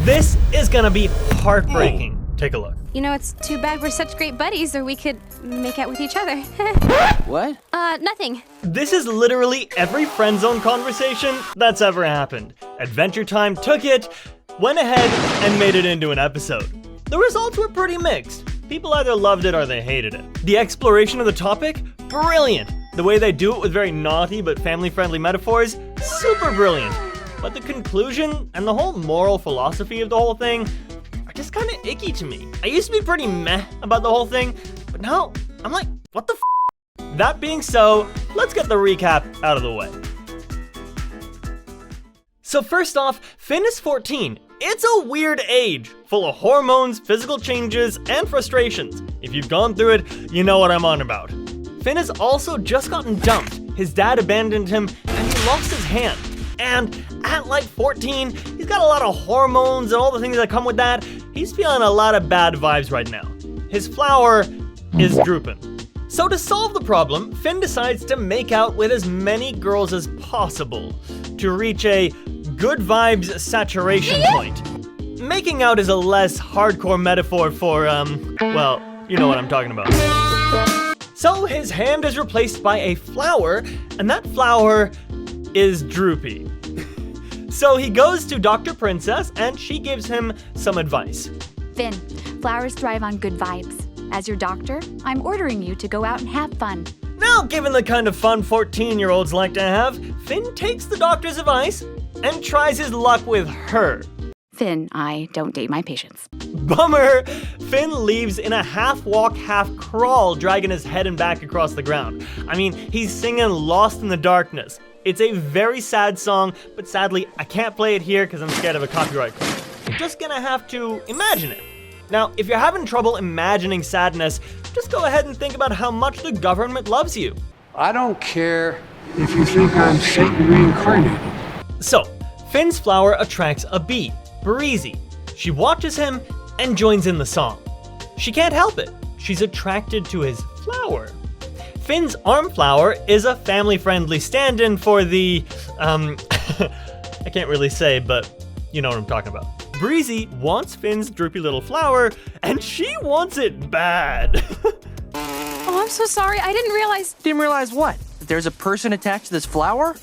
This is gonna be heartbreaking. Take a look. You know, it's too bad we're such great buddies, or we could make out with each other. What? Nothing. This is literally every friend zone conversation that's ever happened. Adventure Time took it, went ahead, and made it into an episode. The results were pretty mixed. People either loved it or they hated it. The exploration of the topic? Brilliant. The way they do it with very naughty but family-friendly metaphors? Super brilliant. But the conclusion and the whole moral philosophy of the whole thing are just kind of icky to me. I used to be pretty meh about the whole thing, but now I'm like, what the f? That being so, let's get the recap out of the way. So first off, Finn is 14. It's a weird age, full of hormones, physical changes, and frustrations. If you've gone through it, you know what I'm on about. Finn has also just gotten dumped. His dad abandoned him, and he lost his hand. And at like 14, he's got a lot of hormones and all the things that come with that. He's feeling a lot of bad vibes right now. His flower is drooping. So to solve the problem, Finn decides to make out with as many girls as possible to reach a good vibes saturation point. Making out is a less hardcore metaphor for, well, you know what I'm talking about. So his hand is replaced by a flower, and that flower is droopy. So he goes to Dr. Princess, and she gives him some advice. Finn, flowers thrive on good vibes. As your doctor, I'm ordering you to go out and have fun. Now, given the kind of fun 14-year-olds like to have, Finn takes the doctor's advice and tries his luck with her. Finn, I don't date my patients. Bummer! Finn leaves in a half-walk, half-crawl, dragging his head and back across the ground. I mean, he's singing Lost in the Darkness. It's a very sad song, but sadly, I can't play it here because I'm scared of a copyright claim. You're just gonna have to imagine it. Now, if you're having trouble imagining sadness, just go ahead and think about how much the government loves you. I don't care if you think I'm Satan reincarnated. So, Finn's flower attracts a bee, Breezy. She watches him and joins in the song. She can't help it. She's attracted to his flower. Finn's arm flower is a family-friendly stand-in for the, I can't really say, but you know what I'm talking about. Breezy wants Finn's droopy little flower, and she wants it bad. Oh, I'm so sorry. I didn't realize. Didn't realize what? That there's a person attached to this flower?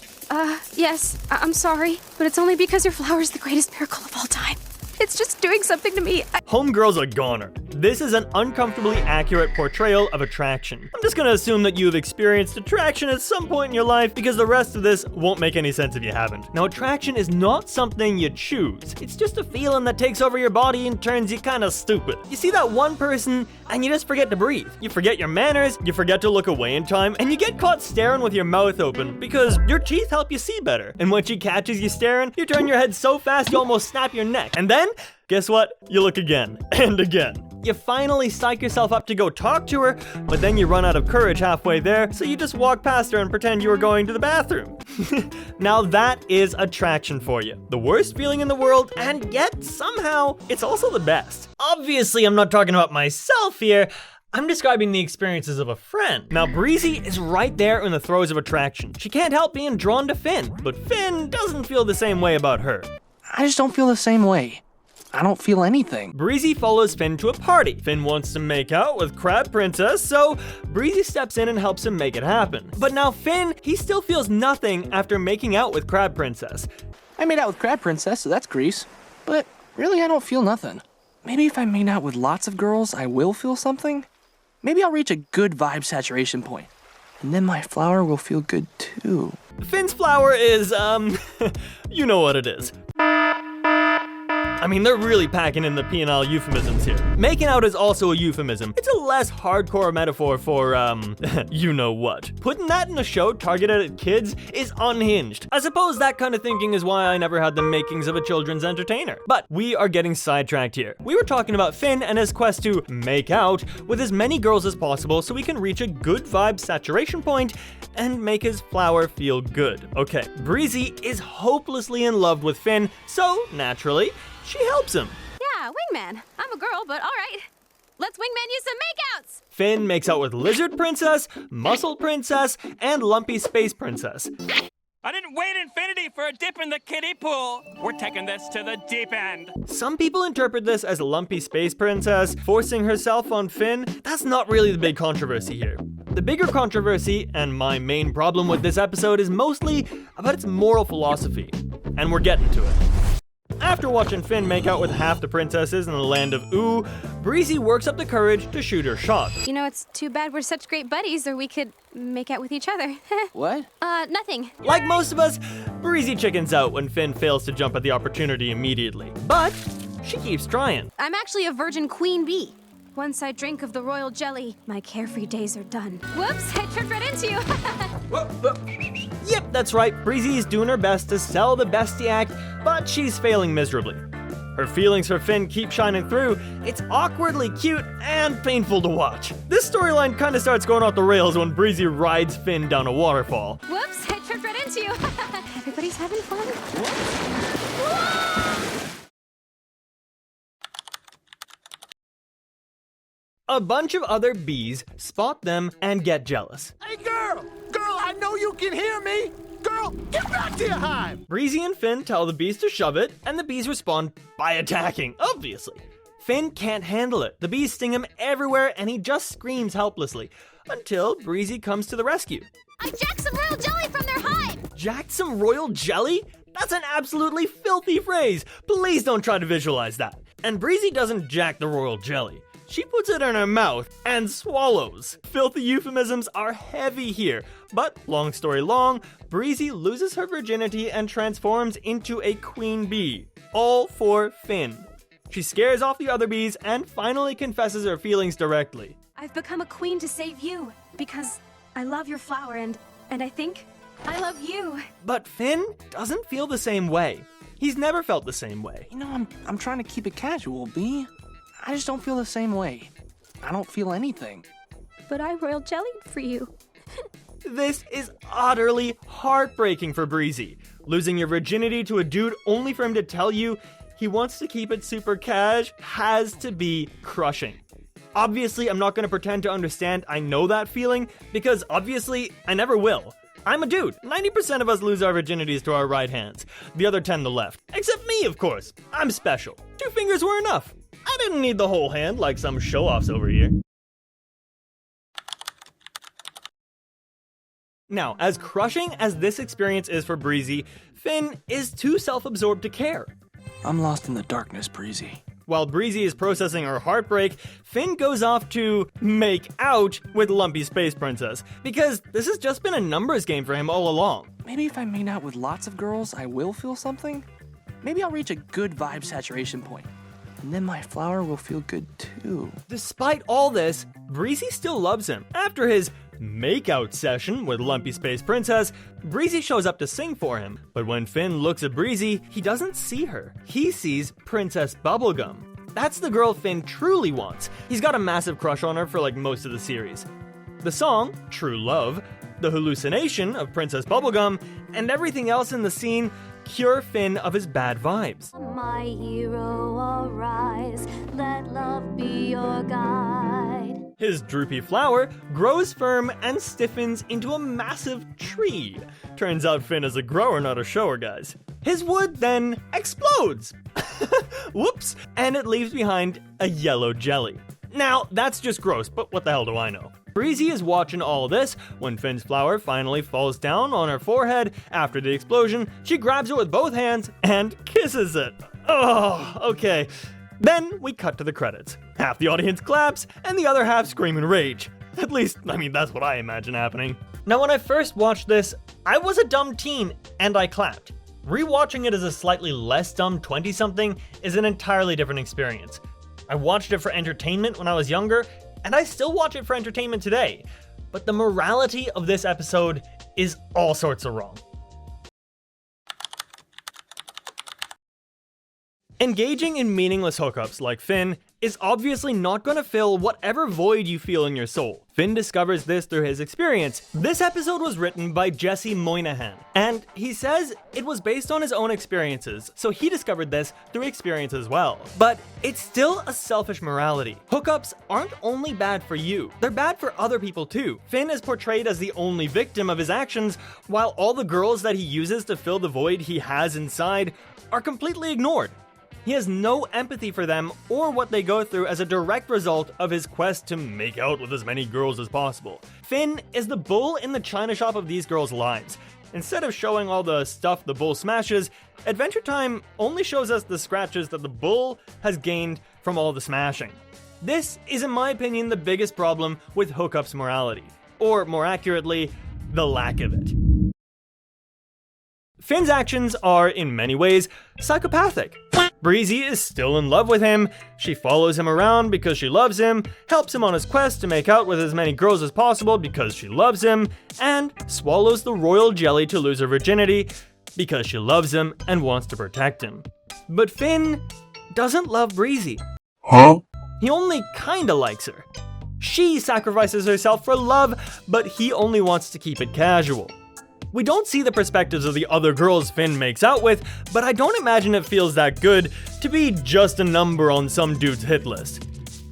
Yes, I'm sorry, but it's only because your flower is the greatest miracle of all time. It's just doing something to me. Homegirl's a goner. This is an uncomfortably accurate portrayal of attraction. I'm just gonna assume that you've experienced attraction at some point in your life because the rest of this won't make any sense if you haven't. Now, attraction is not something you choose. It's just a feeling that takes over your body and turns you kinda stupid. You see that one person and you just forget to breathe. You forget your manners, you forget to look away in time, and you get caught staring with your mouth open because your teeth help you see better. And when she catches you staring, you turn your head so fast you almost snap your neck. And then, guess what? You look again and again. You finally psych yourself up to go talk to her, but then you run out of courage halfway there, so you just walk past her and pretend you were going to the bathroom. Now that is attraction for you. The worst feeling in the world, and yet somehow it's also the best. Obviously, I'm not talking about myself here. I'm describing the experiences of a friend. Now, Breezy is right there in the throes of attraction. She can't help being drawn to Finn, but Finn doesn't feel the same way about her. I just don't feel the same way. I don't feel anything. Breezy follows Finn to a party. Finn wants to make out with Crab Princess, so Breezy steps in and helps him make it happen. But now Finn, he still feels nothing after making out with Crab Princess. I made out with Crab Princess, so that's Grease. But really, I don't feel nothing. Maybe if I made out with lots of girls, I will feel something. Maybe I'll reach a good vibe saturation point. And then my flower will feel good too. Finn's flower is, you know what it is. I mean, they're really packing in the P&L euphemisms here. Making out is also a euphemism. It's a less hardcore metaphor for, you know what. Putting that in a show targeted at kids is unhinged. I suppose that kind of thinking is why I never had the makings of a children's entertainer. But we are getting sidetracked here. We were talking about Finn and his quest to make out with as many girls as possible so he can reach a good vibe saturation point and make his flower feel good. Okay, Breezy is hopelessly in love with Finn, so naturally, she helps him. Yeah, wingman. I'm a girl, but all right. Let's wingman you some makeouts. Finn makes out with Lizard Princess, Muscle Princess, and Lumpy Space Princess. I didn't wait infinity for a dip in the kiddie pool. We're taking this to the deep end. Some people interpret this as a lumpy space princess forcing herself on Finn. That's not really the big controversy here. The bigger controversy, and my main problem with this episode, is mostly about its moral philosophy. And we're getting to it. After watching Finn make out with half the princesses in the land of Ooh, Breezy works up the courage to shoot her shot. You know, it's too bad we're such great buddies, or we could make out with each other. What? Nothing. Like most of us, Breezy chickens out when Finn fails to jump at the opportunity immediately. But she keeps trying. I'm actually a virgin queen bee. Once I drink of the royal jelly, my carefree days are done. Whoops, I tripped right into you. Yep, that's right, Breezy is doing her best to sell the bestie act, but she's failing miserably. Her feelings for Finn keep shining through. It's awkwardly cute and painful to watch. This storyline kinda starts going off the rails when Breezy rides Finn down a waterfall. Whoops, I tripped right into you. Everybody's having fun. A bunch of other bees spot them and get jealous. Hey, girl! Girl, I know you can hear me! Girl, get back to your hive! Breezy and Finn tell the bees to shove it, and the bees respond by attacking, obviously. Finn can't handle it. The bees sting him everywhere, and he just screams helplessly, until Breezy comes to the rescue. I jacked some royal jelly from their hive! Jacked some royal jelly? That's an absolutely filthy phrase. Please don't try to visualize that. And Breezy doesn't jack the royal jelly. She puts it in her mouth and swallows. Filthy euphemisms are heavy here, but long story long, Breezy loses her virginity and transforms into a queen bee. All for Finn. She scares off the other bees and finally confesses her feelings directly. I've become a queen to save you, because I love your flower and I think I love you. But Finn doesn't feel the same way. He's never felt the same way. You know, I'm trying to keep it casual, Bee. I just don't feel the same way. I don't feel anything. But I royal jellied for you. This is utterly heartbreaking for Breezy. Losing your virginity to a dude only for him to tell you he wants to keep it super cash has to be crushing. Obviously, I'm not going to pretend to understand I know that feeling, because obviously, I never will. I'm a dude. 90% of us lose our virginities to our right hands. The other 10 the left. Except me, of course. I'm special. 2 fingers were enough. I didn't need the whole hand like some show-offs over here. Now, as crushing as this experience is for Breezy, Finn is too self-absorbed to care. I'm lost in the darkness, Breezy. While Breezy is processing her heartbreak, Finn goes off to make out with Lumpy Space Princess, because this has just been a numbers game for him all along. Maybe if I made out with lots of girls, I will feel something? Maybe I'll reach a good vibe saturation point. And then my flower will feel good too. Despite all this, Breezy still loves him. After his makeout session with Lumpy Space Princess, Breezy shows up to sing for him. But when Finn looks at Breezy, he doesn't see her. He sees Princess Bubblegum. That's the girl Finn truly wants. He's got a massive crush on her for like most of the series. The song, True Love, the hallucination of Princess Bubblegum, and everything else in the scene cure Finn of his bad vibes. My hero, arise, let love be your guide. His droopy flower grows firm and stiffens into a massive tree. Turns out Finn is a grower, not a shower, guys. His wood then explodes. Whoops. And it leaves behind a yellow jelly. Now, that's just gross, but what the hell do I know? Breezy is watching all this when Finn's flower finally falls down on her forehead after the explosion. She grabs it with both hands and kisses it. Oh, okay. Then we cut to the credits. Half the audience claps and the other half scream in rage. At least, that's what I imagine happening. Now, when I first watched this, I was a dumb teen and I clapped. Rewatching it as a slightly less dumb 20-something is an entirely different experience. I watched it for entertainment when I was younger, and I still watch it for entertainment today. But the morality of this episode is all sorts of wrong. Engaging in meaningless hookups like Finn is obviously not going to fill whatever void you feel in your soul. Finn discovers this through his experience. This episode was written by Jesse Moynihan, and he says it was based on his own experiences, so he discovered this through experience as well. But it's still a selfish morality. Hookups aren't only bad for you, they're bad for other people too. Finn is portrayed as the only victim of his actions, while all the girls that he uses to fill the void he has inside are completely ignored. He has no empathy for them or what they go through as a direct result of his quest to make out with as many girls as possible. Finn is the bull in the china shop of these girls' lives. Instead of showing all the stuff the bull smashes, Adventure Time only shows us the scratches that the bull has gained from all the smashing. This is, in my opinion, the biggest problem with Hookup's morality, or more accurately, the lack of it. Finn's actions are, in many ways, psychopathic. Breezy is still in love with him, she follows him around because she loves him, helps him on his quest to make out with as many girls as possible because she loves him, and swallows the royal jelly to lose her virginity because she loves him and wants to protect him. But Finn doesn't love Breezy. Huh? He only kinda likes her. She sacrifices herself for love, but he only wants to keep it casual. We don't see the perspectives of the other girls Finn makes out with, but I don't imagine it feels that good to be just a number on some dude's hit list.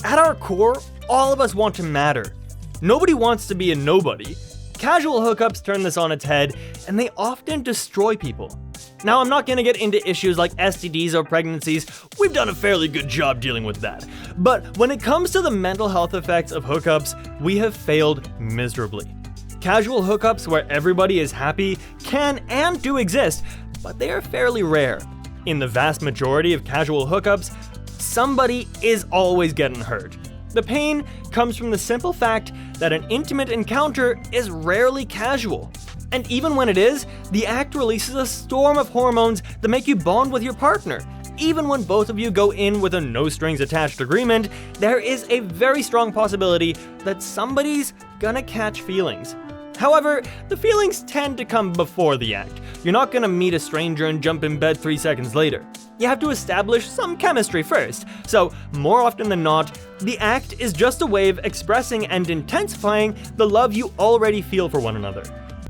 At our core, all of us want to matter. Nobody wants to be a nobody. Casual hookups turn this on its head, and they often destroy people. Now, I'm not gonna get into issues like STDs or pregnancies, we've done a fairly good job dealing with that. But when it comes to the mental health effects of hookups, we have failed miserably. Casual hookups where everybody is happy can and do exist, but they are fairly rare. In the vast majority of casual hookups, somebody is always getting hurt. The pain comes from the simple fact that an intimate encounter is rarely casual. And even when it is, the act releases a storm of hormones that make you bond with your partner. Even when both of you go in with a no-strings-attached agreement, there is a very strong possibility that somebody's gonna catch feelings. However, the feelings tend to come before the act. You're not gonna meet a stranger and jump in bed 3 seconds later. You have to establish some chemistry first, so more often than not, the act is just a way of expressing and intensifying the love you already feel for one another.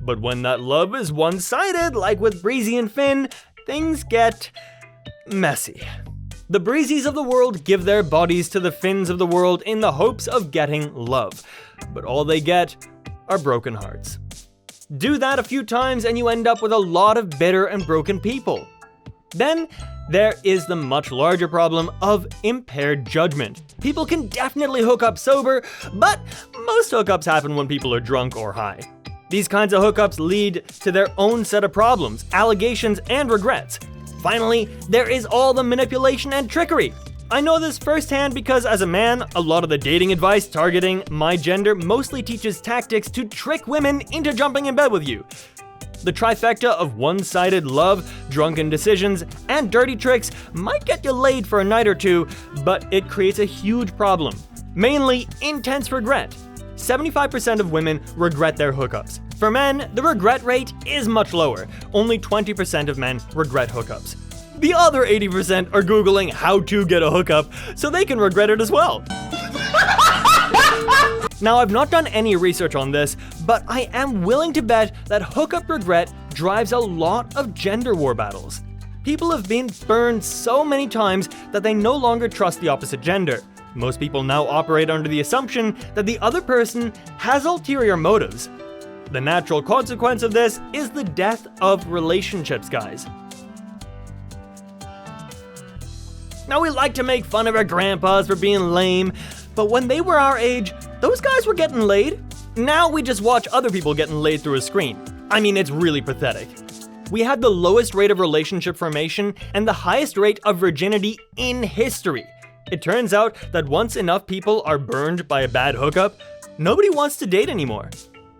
But when that love is one-sided, like with Breezy and Finn, things get messy. The Breezys of the world give their bodies to the Finns of the world in the hopes of getting love, but all they get are broken hearts. Do that a few times and you end up with a lot of bitter and broken people. Then there is the much larger problem of impaired judgment. People can definitely hook up sober, but most hookups happen when people are drunk or high. These kinds of hookups lead to their own set of problems, allegations, and regrets. Finally, there is all the manipulation and trickery. I know this firsthand because as a man, a lot of the dating advice targeting my gender mostly teaches tactics to trick women into jumping in bed with you. The trifecta of one-sided love, drunken decisions, and dirty tricks might get you laid for a night or two, but it creates a huge problem. Mainly, intense regret. 75% of women regret their hookups. For men, the regret rate is much lower. Only 20% of men regret hookups. The other 80% are Googling how to get a hookup so they can regret it as well. Now, I've not done any research on this, but I am willing to bet that hookup regret drives a lot of gender war battles. People have been burned so many times that they no longer trust the opposite gender. Most people now operate under the assumption that the other person has ulterior motives. The natural consequence of this is the death of relationships, guys. Now, we like to make fun of our grandpas for being lame, but when they were our age, those guys were getting laid. Now we just watch other people getting laid through a screen. I mean, it's really pathetic. We had the lowest rate of relationship formation and the highest rate of virginity in history. It turns out that once enough people are burned by a bad hookup, nobody wants to date anymore.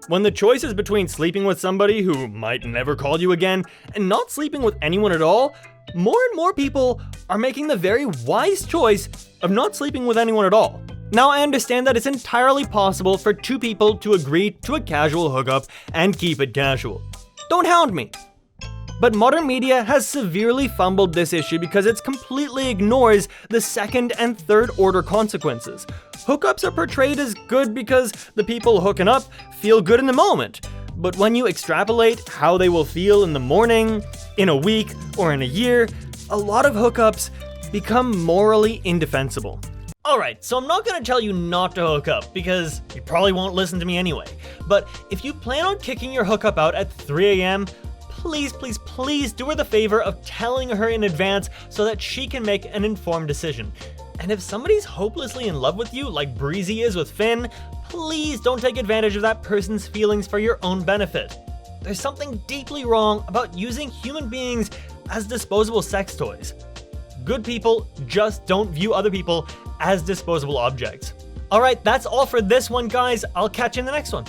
When the choice is between sleeping with somebody who might never call you again and not sleeping with anyone at all, more and more people are making the very wise choice of not sleeping with anyone at all. Now, I understand that it's entirely possible for two people to agree to a casual hookup and keep it casual. Don't hound me. But modern media has severely fumbled this issue because it completely ignores the second and third order consequences. Hookups are portrayed as good because the people hooking up feel good in the moment. But when you extrapolate how they will feel in the morning, in a week, or in a year, a lot of hookups become morally indefensible. Alright, so I'm not gonna tell you not to hook up, because you probably won't listen to me anyway. But if you plan on kicking your hookup out at 3 a.m., please, please, please do her the favor of telling her in advance so that she can make an informed decision. And if somebody's hopelessly in love with you, like Breezy is with Finn, please don't take advantage of that person's feelings for your own benefit. There's something deeply wrong about using human beings as disposable sex toys. Good people just don't view other people as disposable objects. Alright, that's all for this one, guys. I'll catch you in the next one.